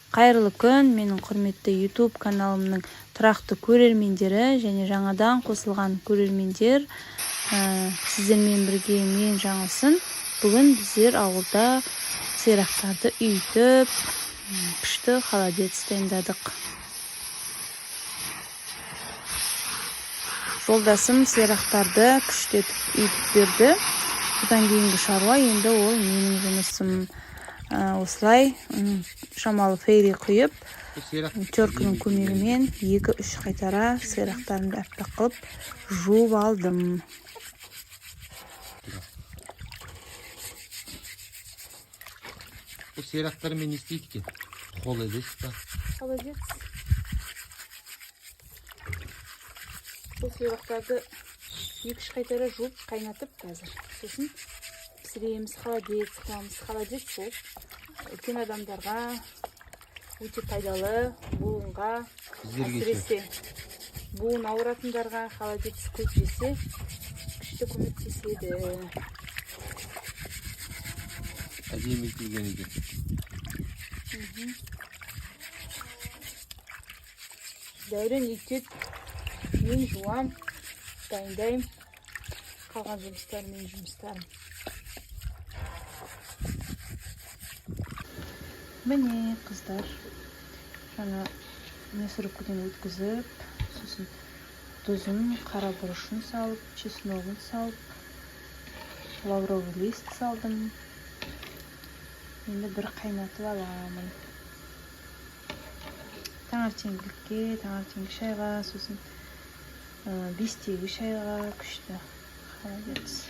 Қайырлы күн, менің құрметті YouTube каналымның тұрақты көрермендері және жаңадан қосылған көрермендер. Сіздермен бірге мен Жаңылсын. Бүгін біздер ауылда сирақтарды үйітіп, күшті холодец дайындадық. Жолдасым сирақтарды күштетіп үйітіп берді. Бұдан кейінгі шаруа енді ол менің жұмысым. Осылай шамалы фейри құйып, теркінің көмегімен 2-3 қайтара сирақтарымды әппақ қылып жуып алдым. Bu siyrakları men isteydik ki. Холодец да. Холодец. Бұл сирақтарды 2-3 қайтара жуып қайнатып қазір. Сосын пісіреміз, холодец қыламыз. Холодец сол үлкен адамдарға өте пайдалы, буынға, әсіресе буын ауыратындарға холодец көп жесе күшті көмектеседі. Әдемі етілген екен. Дәурен үйтіп, мен жуам, дайындайым. Қалған жұмыстарым. Міне қыздар, жаңа мясорубкадан өткізіп, сосын тұзын, қара бұрышын салып, чесногын салып, лавровый лист салдым. Енді бір қайнатып аламын. Таңертеңгілікке, таңертеңгі шайға, сосын бестегі шайға күшті холодец.